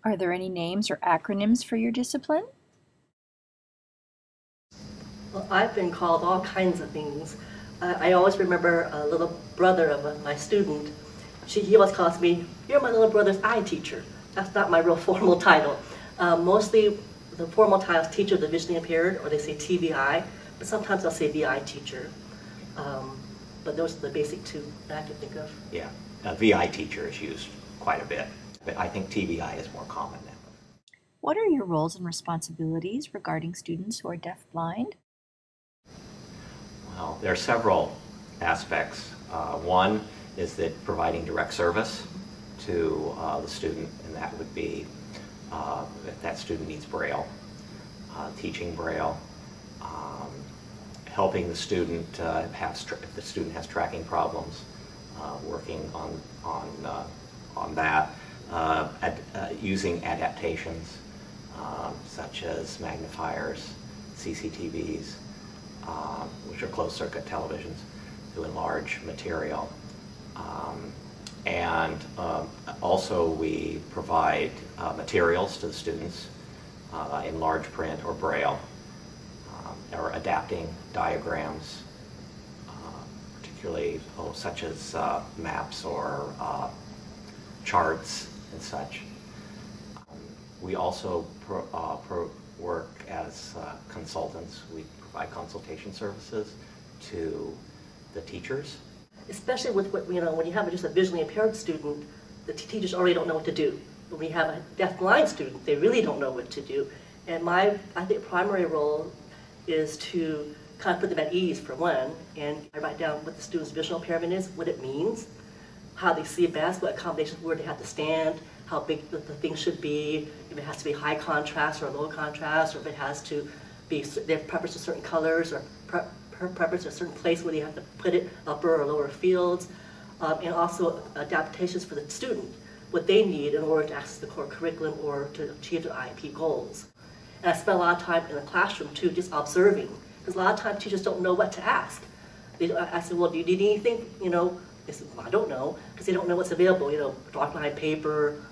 Are there any names or acronyms for your discipline? Well, I've been called all kinds of things. I always remember a little brother of my student. He always calls me, "You're my little brother's eye teacher." That's not my real formal title. Mostly the formal title is teacher of the visually impaired, or they say TVI, but sometimes they'll say VI teacher. But those are the basic two that I can think of. Yeah, VI teacher is used quite a bit, but I think TVI is more common now. What are your roles and responsibilities regarding students who are deaf-blind? Well, there are several aspects. One is that providing direct service to the student, and that would be if that student needs Braille, teaching Braille, helping the student if the student has tracking problems, working on that, using adaptations such as magnifiers, CCTVs, which are closed-circuit televisions, to enlarge material. Also we provide materials to the students in large print or Braille, or adapting diagrams, particularly such as maps or charts and such. We also work as consultants. We provide consultation services to the teachers. Especially with when you have just a visually impaired student, the teachers already don't know what to do. When we have a deaf-blind student, they really don't know what to do. And I think primary role is to kind of put them at ease, for one, and I write down what the student's visual impairment is, what it means, how they see best, what accommodations, where they have to stand, how big the thing should be, if it has to be high contrast or low contrast, or if it has to be, they have preference to certain colors, or preference to a certain place where they have to put it, upper or lower fields, and also adaptations for the student, what they need in order to access the core curriculum or to achieve their IEP goals. And I spend a lot of time in the classroom too, just observing, because a lot of times teachers don't know what to ask. I said, well, do you need anything? They said, well, I don't know, because they don't know what's available, drawing line paper,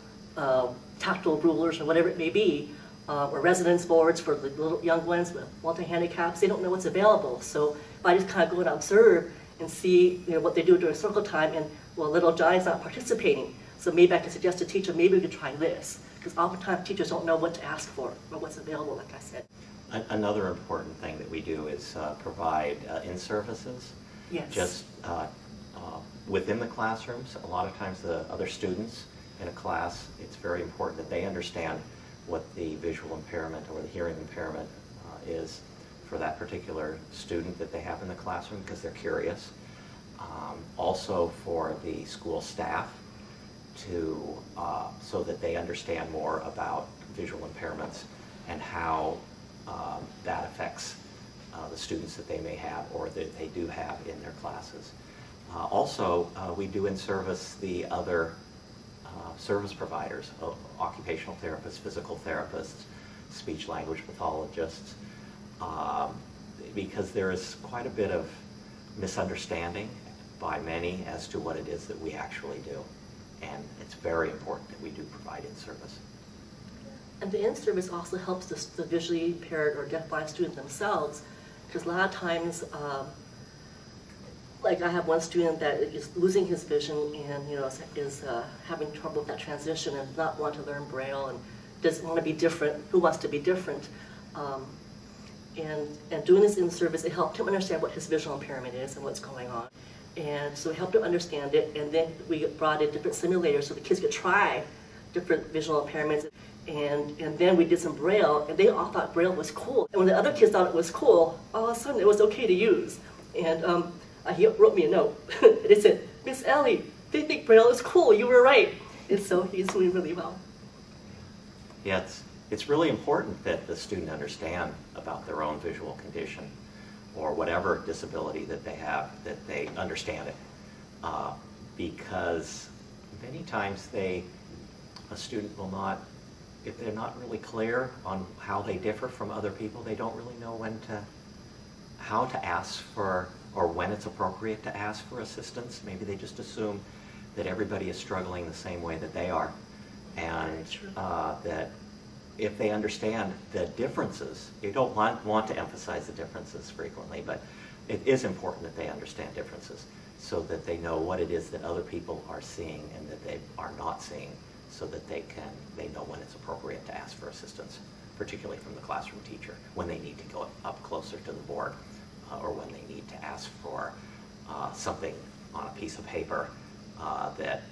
tactile rulers, or whatever it may be, or residence boards for the little young ones with multi-handicaps. They don't know what's available. So if I just kind of go and observe and see what they do during circle time, and well, little Johnny's not participating, so maybe I can suggest to teacher, maybe we could try this, because oftentimes teachers don't know what to ask for or what's available, like I said. Another important thing that we do is provide in-services. Yes. Just within the classrooms. A lot of times the other students in a class, it's very important that they understand what the visual impairment or the hearing impairment is for that particular student that they have in the classroom, because they're curious. Also for the school staff so that they understand more about visual impairments and how that affects the students that they may have or that they do have in their classes. Also, we do in service the other service providers, occupational therapists, physical therapists, speech-language pathologists, because there is quite a bit of misunderstanding by many as to what it is that we actually do. And it's very important that we do provide in-service. And the in-service also helps the visually impaired or deaf-blind student themselves, because a lot of times, like I have one student that is losing his vision and is having trouble with that transition and not want to learn Braille and doesn't want to be different. Who wants to be different? And doing this in-service, it helped him understand what his visual impairment is and what's going on. And so we helped him understand it, and then we brought in different simulators so the kids could try different visual impairments. And then we did some Braille, and they all thought Braille was cool. And when the other kids thought it was cool, all of a sudden it was okay to use. And he wrote me a note. It said, "Miss Ellie, they think Braille is cool. You were right." And so he's doing really well. Yeah, it's really important that the student understand about their own visual condition or whatever disability that they have, that they understand it. Because many times a student will not, if they're not really clear on how they differ from other people, they don't really know how to ask for, or when it's appropriate to ask for assistance. Maybe they just assume that everybody is struggling the same way that they are. and that if they understand the differences, you don't want to emphasize the differences frequently, but it is important that they understand differences so that they know what it is that other people are seeing and that they are not seeing, so that they know when it's appropriate to ask for assistance, particularly from the classroom teacher, when they need to go up closer to the board, or when they need to ask for something on a piece of paper that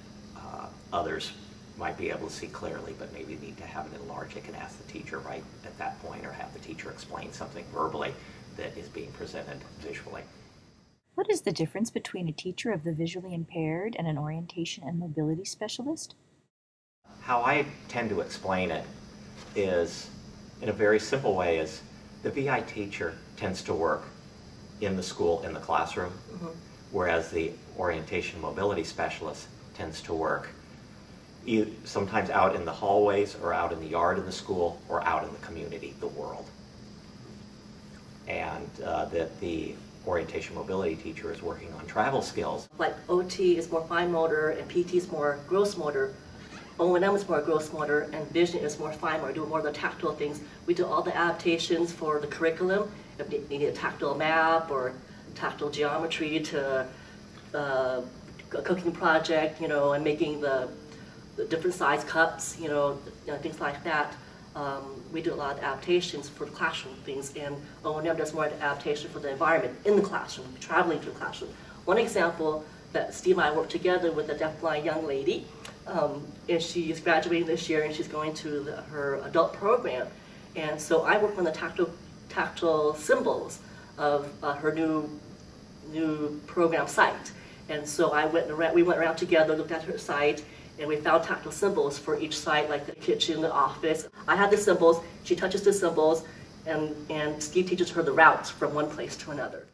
others might be able to see clearly, but maybe need to have it enlarged. They can ask the teacher right at that point, or have the teacher explain something verbally that is being presented visually. What is the difference between a teacher of the visually impaired and an orientation and mobility specialist? How I tend to explain it is, in a very simple way, is the VI teacher tends to work in the school, in the classroom, whereas the orientation and mobility specialist tends to work sometimes out in the hallways or out in the yard in the school or out in the community, the world. And that the orientation mobility teacher is working on travel skills. Like OT is more fine motor and PT is more gross motor. O&M is more gross motor and vision is more fine motor, do more of the tactile things. We do all the adaptations for the curriculum. If you need a tactile map or tactile geometry to a cooking project, and making the different size cups, things like that. We do a lot of adaptations for the classroom things, and O&M does more adaptation for the environment in the classroom, traveling to the classroom. One example that Steve and I worked together with a deaf-blind young lady, and she is graduating this year and she's going to her adult program. And so I work on the tactile symbols of her new program site. And so we went around together, looked at her site, and we found tactile symbols for each site, like the kitchen, the office. I have the symbols, she touches the symbols, and Steve teaches her the routes from one place to another.